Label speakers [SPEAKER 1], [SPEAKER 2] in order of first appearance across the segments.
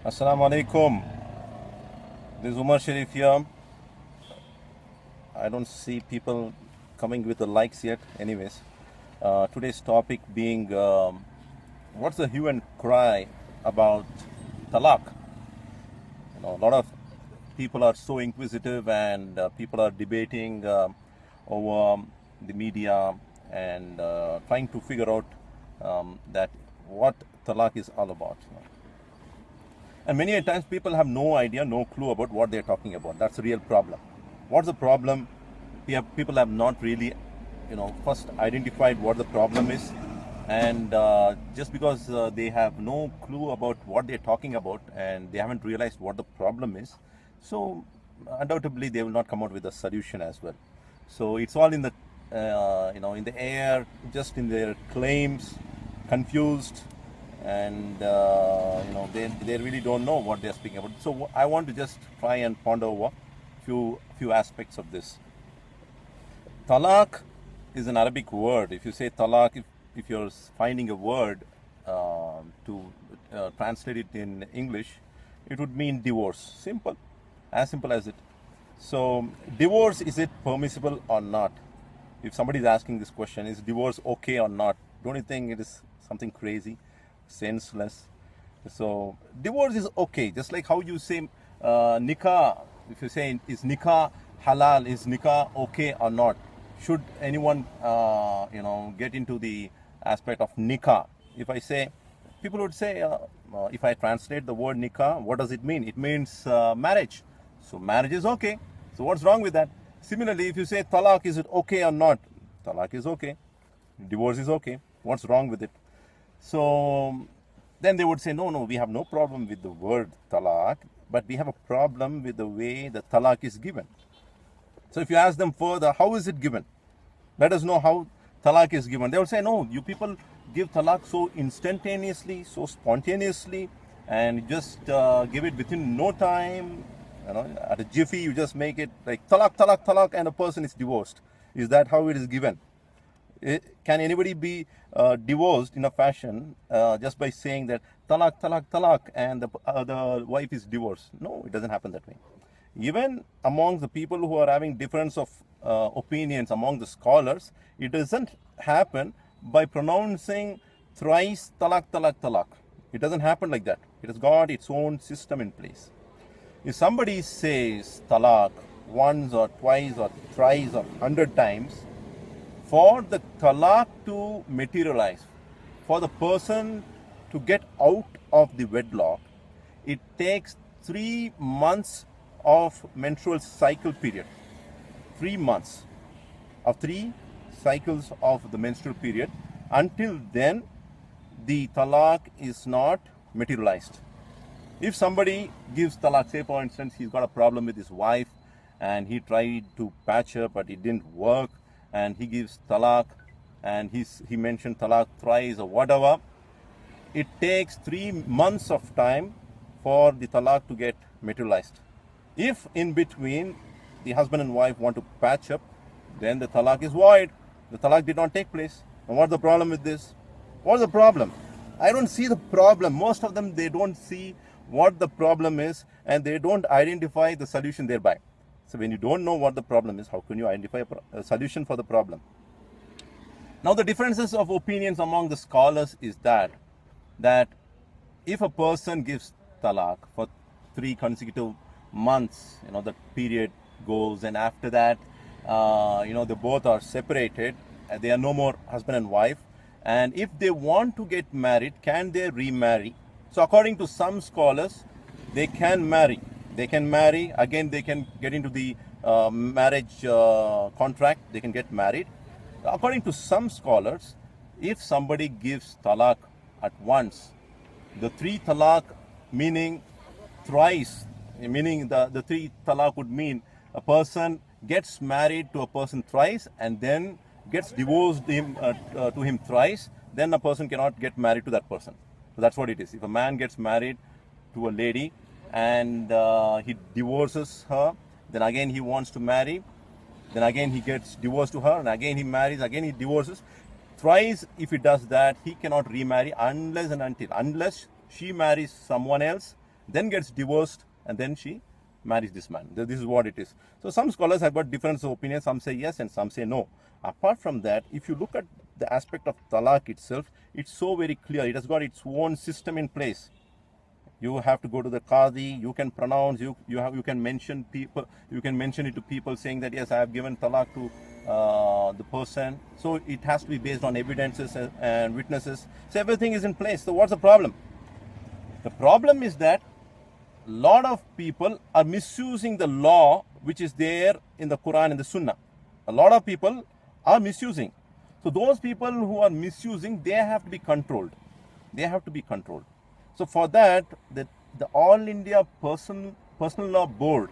[SPEAKER 1] Assalamu alaikum. This is Umar Shariff here. I don't see people coming with the likes yet. Anyways, today's topic being what's the hue and cry about talaq? A lot of people are so inquisitive and people are debating over the media and trying to figure out that what talaq is all about. And many a times people have no idea, no clue about what they're talking about. That's the real problem. What's the problem? People have not really, first identified what the problem is. And just because they have no clue about what they're talking about and they haven't realized what the problem is, so undoubtedly they will not come out with a solution as well. So it's all in the, in the air, just in their claims, confused, and they really don't know what they're speaking about. So I want to just try and ponder over few aspects of this. Talaq is an Arabic word. If you say talaq, if you're finding a word to translate it in English, it would mean divorce. Simple, as simple as it. So divorce, is it permissible or not? If somebody is asking this question, is divorce okay or not? Don't you think it is something crazy, senseless? So divorce is okay, just like how you say nikah. If you say, is nikah halal, is nikah okay or not? Should anyone get into the aspect of nikah? If I say, people would say, if I translate the word nikah, what does it mean? It means marriage. So marriage is okay. So what's wrong with that? Similarly, if you say talaq, is it okay or not? Talaq is okay. Divorce is okay. What's wrong with it? So then they would say, no, we have no problem with the word talaq, but we have a problem with the way the talaq is given. So if you ask them further, how is it given? Let us know how talaq is given. They will say, no, you people give talaq so instantaneously, so spontaneously, and just give it within no time. At a jiffy, you just make it like talaq, talaq, talaq, and a person is divorced. Is that how it is given? Can anybody be divorced in a fashion just by saying that talaq, talaq, talaq, and the wife is divorced? No, it doesn't happen that way. Even among the people who are having difference of opinions among the scholars, it doesn't happen by pronouncing thrice talaq, talaq, talaq. It doesn't happen like that. It has got its own system in place. If somebody says talaq once or twice or thrice or 100 times, for the talaq to materialize, for the person to get out of the wedlock, it takes 3 months of menstrual cycle period. 3 months of 3 cycles of the menstrual period. Until then, the talaq is not materialized. If somebody gives talaq, say for instance, he's got a problem with his wife and he tried to patch her, but it didn't work, and he gives talaq, and he mentioned talaq thrice or whatever, it takes 3 months of time for the talaq to get materialized. If in between the husband and wife want to patch up, then the talaq is void. The talaq did not take place. And what's the problem with this? What's the problem? I don't see the problem. Most of them, they don't see what the problem is, and they don't identify the solution thereby. So when you don't know what the problem is, how can you identify a solution for the problem? Now the differences of opinions among the scholars is that if a person gives talaq for 3 consecutive months, the period goes, and after that, they both are separated, they are no more husband and wife, and if they want to get married, can they remarry? So according to some scholars, they can marry. They can marry, again they can get into the marriage contract, they can get married. According to some scholars, if somebody gives talaq at once, the 3 talaq meaning thrice, meaning the 3 talaq would mean a person gets married to a person thrice and then gets divorced to him thrice, then a person cannot get married to that person. So that's what it is. If a man gets married to a lady and he divorces her, then again he wants to marry, then again he gets divorced to her, and again he marries, again he divorces. Thrice, if he does that, he cannot remarry unless she marries someone else, then gets divorced, and then she marries this man. This is what it is. So some scholars have got different opinions. Some say yes and some say no. Apart from that, if you look at the aspect of talaq itself, it's so very clear. It has got its own system in place. You have to go to the qadi. You can pronounce. You can mention people. You can mention it to people, saying that yes, I have given talaq to the person. So it has to be based on evidences and witnesses. So everything is in place. So what's the problem? The problem is that a lot of people are misusing the law which is there in the Quran and the Sunnah. A lot of people are misusing. So those people who are misusing, they have to be controlled. They have to be controlled. So for that, the All India Personal Law Board,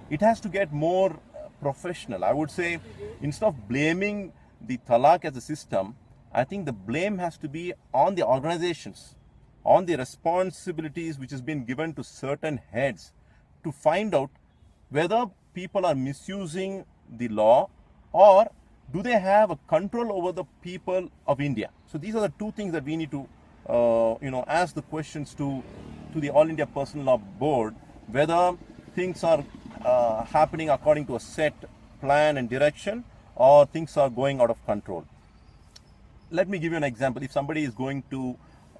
[SPEAKER 1] it has to get more professional. I would say, instead of blaming the talaq as a system, I think the blame has to be on the organizations, on the responsibilities which has been given to certain heads to find out whether people are misusing the law, or do they have a control over the people of India. So these are the two things that we need to ask the questions to the All India Personal Law Board, whether things are happening according to a set plan and direction, or things are going out of control. Let me give you an example. If somebody is going to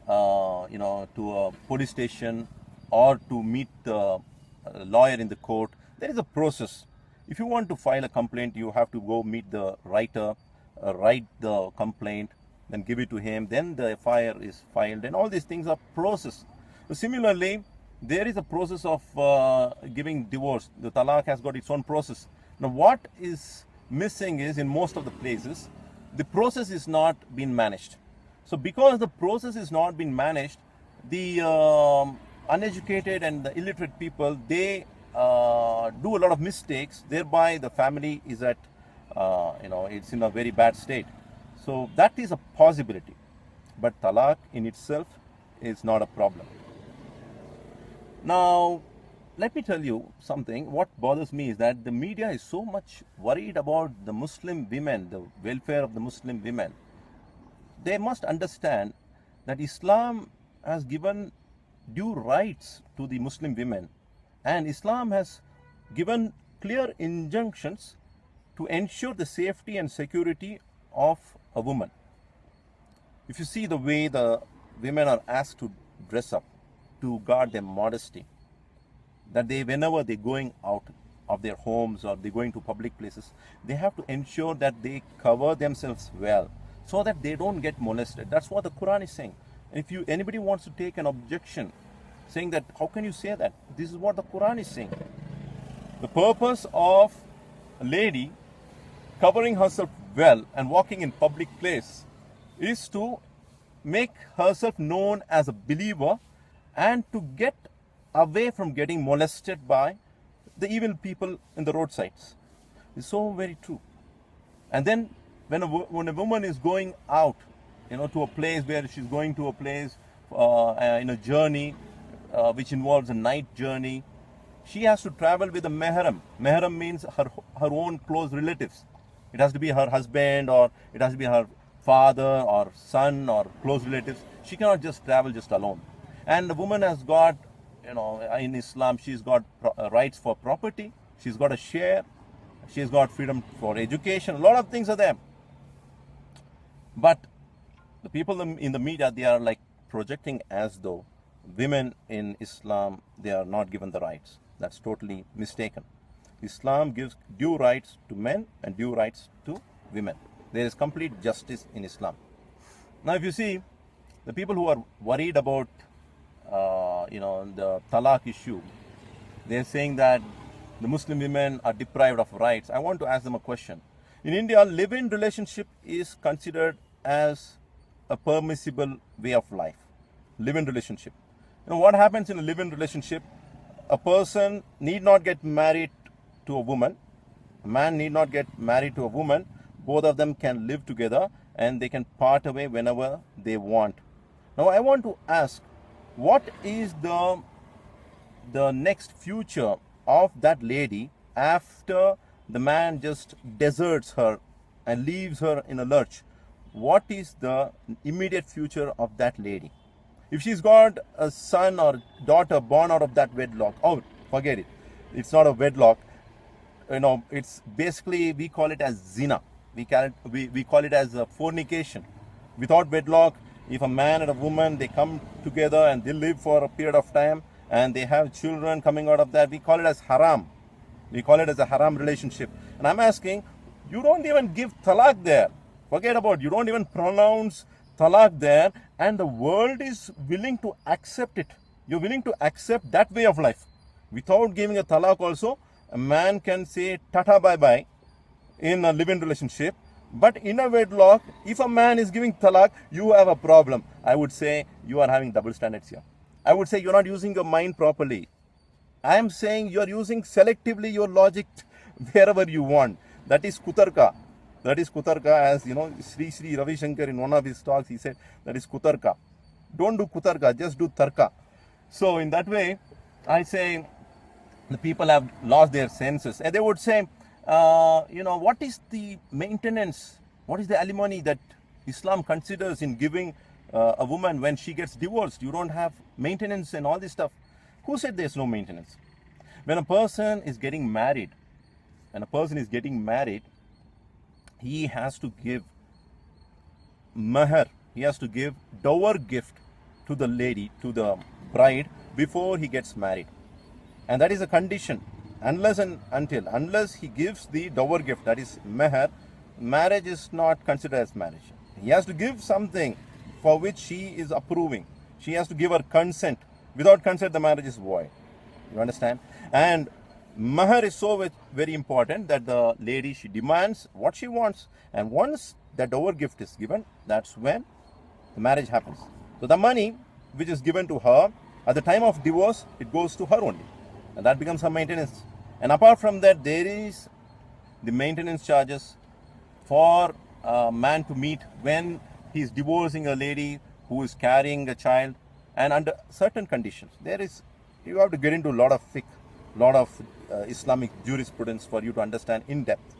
[SPEAKER 1] to a police station or to meet the lawyer in the court, there is a process. If you want to file a complaint, you have to go meet the writer, write the complaint, then give it to him, then the FIR is filed, and all these things are process. So similarly, there is a process of giving divorce. The talaq has got its own process. Now what is missing is, in most of the places, the process is not being managed. So because the process is not being managed, the uneducated and the illiterate people, they do a lot of mistakes, thereby the family is at it's in a very bad state. So that is a possibility, but talaq in itself is not a problem. Now let me tell you something. What bothers me is that the media is so much worried about the Muslim women, the welfare of the Muslim women. They must understand that Islam has given due rights to the Muslim women, and Islam has given clear injunctions to ensure the safety and security of a woman. If you see the way the women are asked to dress up, to guard their modesty, that they, whenever they're going out of their homes or they're going to public places, they have to ensure that they cover themselves well, so that they don't get molested. That's what the Quran is saying. And if anybody wants to take an objection, saying that, how can you say that? This is what the Quran is saying. The purpose of a lady covering herself well and walking in public place is to make herself known as a believer and to get away from getting molested by the evil people in the roadsides. It's so very true. And then when a woman is going out, to a place where she's going to a place in a journey which involves a night journey, she has to travel with a mahram. Mahram means her own close relatives. It has to be her husband, or it has to be her father or son or close relatives. She cannot just travel just alone. And the woman has got, in Islam, she's got rights for property. She's got a share. She's got freedom for education. A lot of things are there. But the people in the media, they are like projecting as though women in Islam, they are not given the rights. That's totally mistaken. Islam gives due rights to men and due rights to women. There is complete justice in Islam. Now if you see, the people who are worried about the talaq issue, they're saying that the Muslim women are deprived of rights. I want to ask them a question. In India, live-in relationship is considered as a permissible way of life. Live-in relationship. What happens in a live-in relationship? A person need not get married to a woman. A man need not get married to a woman. Both of them can live together and they can part away whenever they want. Now I want to ask, what is the next future of that lady after the man just deserts her and leaves her in a lurch? What is the immediate future of that lady? If she's got a son or daughter born out of that wedlock, oh, forget it. It's not a wedlock. It's basically, we call it as zina. We call it as a fornication. Without wedlock, if a man and a woman, they come together and they live for a period of time and they have children coming out of that, we call it as haram. We call it as a haram relationship. And I'm asking, you don't even give talaq there. Forget about it. You don't even pronounce talaq there, and the world is willing to accept it. You're willing to accept that way of life. Without giving a talaq also, a man can say tata bye-bye in a living relationship. But in a wedlock, if a man is giving talaq, you have a problem. I would say you are having double standards here. I would say you're not using your mind properly. I am saying you are using selectively your logic wherever you want. That is kutarka. That is kutarka, as Sri Ravi Shankar in one of his talks, he said, that is kutarka. Don't do kutarka, just do tarka. So in that way, I say the people have lost their senses. And they would say, what is the maintenance? What is the alimony that Islam considers in giving a woman when she gets divorced? You don't have maintenance and all this stuff. Who said there's no maintenance? When a person is getting married, he has to give mahar, he has to give dower gift to the lady, to the bride, before he gets married. And that is a condition. Unless he gives the dower gift, that is mahar, marriage is not considered as marriage. He has to give something for which she is approving. She has to give her consent. Without consent, the marriage is void. You understand? And mahar is so very important that the lady, she demands what she wants. And once that dower gift is given, that's when the marriage happens. So the money which is given to her, at the time of divorce, it goes to her only. And that becomes her maintenance. And apart from that, there is the maintenance charges for a man to meet when he's divorcing a lady who is carrying a child. And under certain conditions, you have to get into a lot of fiqh, lot of Islamic jurisprudence for you to understand in depth.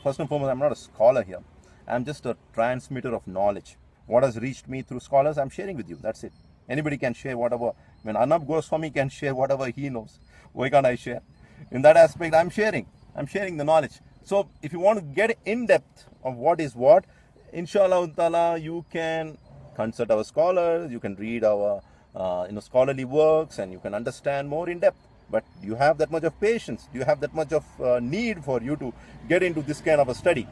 [SPEAKER 1] First and foremost, I'm not a scholar here. I'm just a transmitter of knowledge. What has reached me through scholars, I'm sharing with you. That's it. Anybody can share whatever. When Arnab Goswami can share whatever he knows, why can't I share? In that aspect, I'm sharing the knowledge. So if you want to get in depth of what is what, inshallah ta'ala, you can consult our scholars, you can read our scholarly works, and you can understand more in depth. But do you have that much of patience? Do you have that much of need for you to get into this kind of a study?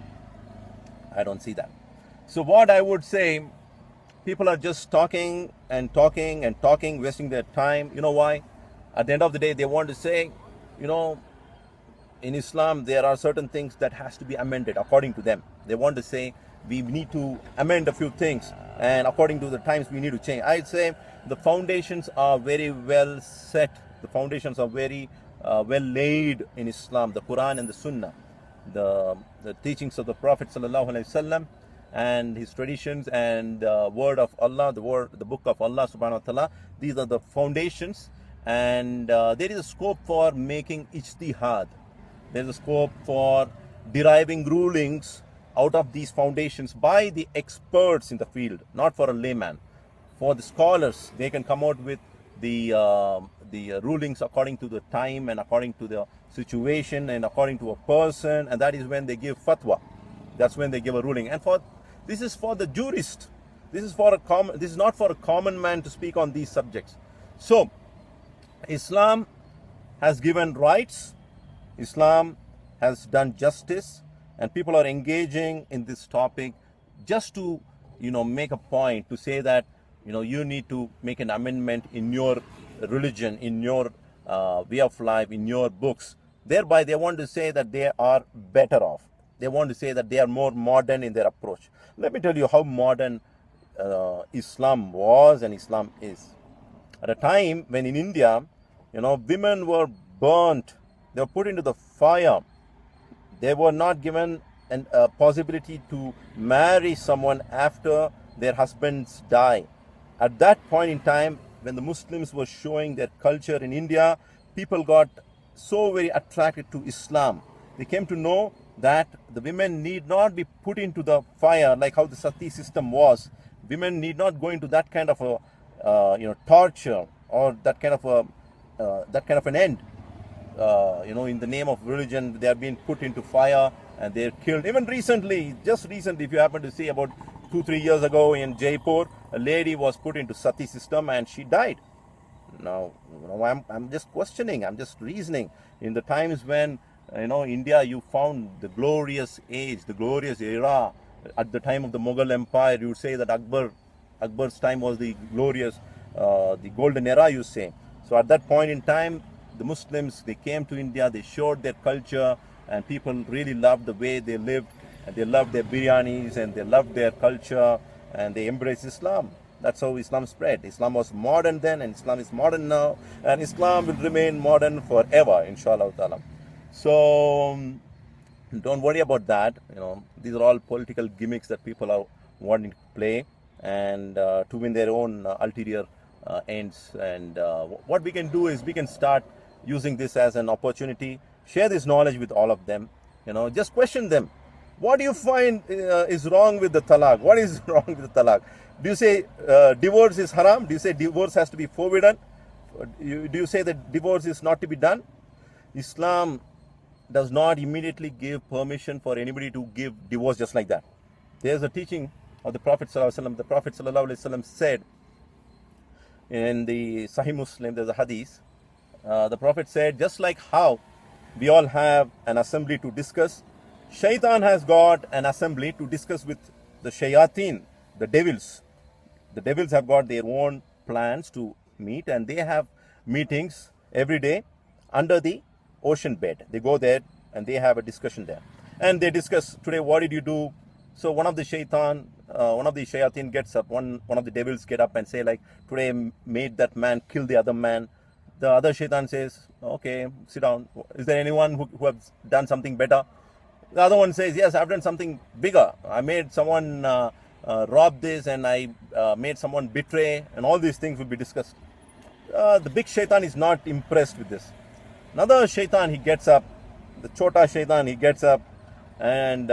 [SPEAKER 1] I don't see that. So what I would say, people are just talking and talking and talking, wasting their time. You know why? At the end of the day, they want to say, in Islam, there are certain things that has to be amended according to them. They want to say, we need to amend a few things, and according to the times, we need to change. I'd say the foundations are very well set. The foundations are very well laid in Islam, the Quran and the Sunnah, the teachings of the Prophet ﷺ, and his traditions, and the word of Allah, the book of Allah subhanahu wa ta'ala. These are the foundations, and there is a scope for making ijtihad. There is a scope for deriving rulings out of these foundations by the experts in the field, not for a layman. For the scholars, they can come out with the rulings according to the time and according to the situation and according to a person, and that is when they give fatwa. That's when they give a ruling. And this is for the jurist. This is not for a common man to speak on these subjects. So Islam has given rights. Islam has done justice, and people are engaging in this topic just to make a point, to say that you need to make an amendment in your religion, in your way of life, in your books. Thereby they want to say that they are better off. They want to say that they are more modern in their approach. Let me tell you how modern Islam was and Islam is. At a time when in India, women were burnt, they were put into the fire. They were not given a possibility to marry someone after their husbands die. At that point in time, when the Muslims were showing their culture in India, people got so very attracted to Islam. They came to know that the women need not be put into the fire like how the Sati system was. Women need not go into that kind of torture or that kind of an end. In the name of religion, they have been put into fire and they're killed. Even recently, just recently, if you happen to see, about 2-3 years ago in Jaipur, a lady was put into sati system and she died. Now, I'm just questioning, I'm just reasoning. In the times when, India, you found the glorious age, the glorious era. At the time of the Mughal Empire, you would say that Akbar's time was the glorious, the golden era, you say. So at that point in time, the Muslims, they came to India, they showed their culture, and people really loved the way they lived, and they loved their biryanis, and they loved their culture, and they embraced Islam. That's how Islam spread. Islam was modern then, and Islam is modern now, and Islam will remain modern forever, inshallah ta'ala. So don't worry about that. These are all political gimmicks that people are wanting to play, and to win their own ulterior ends. And what we can do is we can start using this as an opportunity, share this knowledge with all of them, just question them. What do you find is wrong with the talaq? What is wrong with the talaq? Do you say divorce is haram? Do you say divorce has to be forbidden? Do you say that divorce is not to be done? Islam does not immediately give permission for anybody to give divorce just like that. There's a teaching of the Prophet ﷺ. The Prophet ﷺ said in the Sahih Muslim, there's a hadith. The Prophet said, just like how we all have an assembly to discuss, Shaitan has got an assembly to discuss with the shayateen, the devils. The devils have got their own plans to meet, and they have meetings every day under the ocean bed. They go there and they have a discussion there. And they discuss, today what did you do? So one of the shayateen gets up, one of the devils get up and say, like, today I made that man kill the other man. The other shaitan says, okay, sit down. Is there anyone who has done something better? The other one says, yes, I've done something bigger. I made someone rob this, and I made someone betray, and all these things will be discussed. The big shaitan is not impressed with this. Another shaitan, he gets up, the chota shaitan, he gets up, and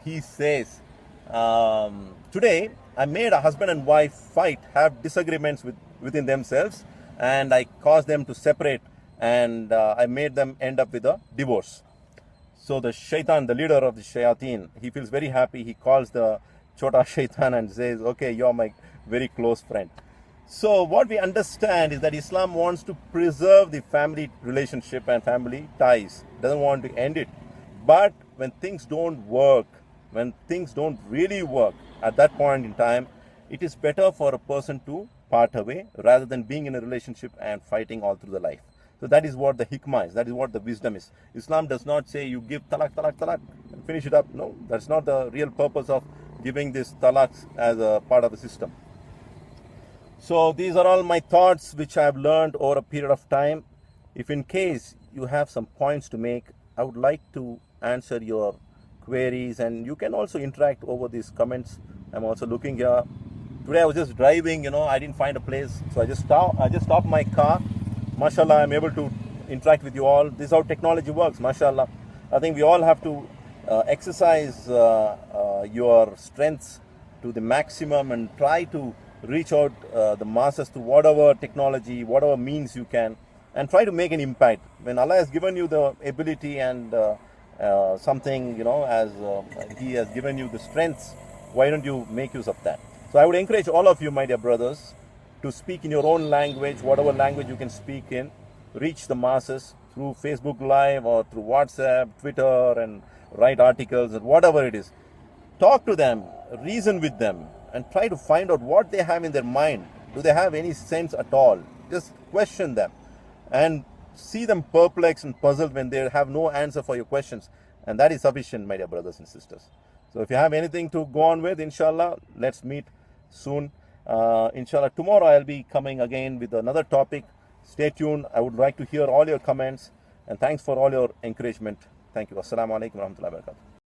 [SPEAKER 1] he says, today I made a husband and wife fight, have disagreements within themselves, and I caused them to separate, and I made them end up with a divorce. So the shaitan, the leader of the shayateen, he feels very happy. He calls the chota shaitan and says, okay, you're my very close friend. So what we understand is that Islam wants to preserve the family relationship and family ties, doesn't want to end it. But when things don't work, when things don't really work, at that point in time, it is better for a person to part away rather than being in a relationship and fighting all through the life. So that is what the hikmah is, that is what the wisdom is. Islam does not say you give talaq, talaq, talaq and finish it up. No, that's not the real purpose of giving this talaq as a part of the system. So these are all my thoughts which I have learned over a period of time. If in case you have some points to make, I would like to answer your queries, and you can also interact over these comments. I'm also looking here. Today I was just driving, I didn't find a place, so I just stopped my car. Mashallah, I'm able to interact with you all. This is how technology works, mashallah. I think we all have to exercise your strengths to the maximum and try to reach out the masses to whatever technology, whatever means you can, and try to make an impact. When Allah has given you the ability and something, as He has given you the strengths, why don't you make use of that? So I would encourage all of you, my dear brothers, to speak in your own language, whatever language you can speak in, reach the masses through Facebook Live or through WhatsApp, Twitter, and write articles or whatever it is. Talk to them, reason with them, and try to find out what they have in their mind. Do they have any sense at all? Just question them and see them perplexed and puzzled when they have no answer for your questions. And that is sufficient, my dear brothers and sisters. So if you have anything to go on with, inshallah, let's meet soon. Inshallah, tomorrow I'll be coming again with another topic. Stay tuned. I would like to hear all your comments, and thanks for all your encouragement. Thank you. Assalamu alaikum wa rahmatullahi wa barakatuh.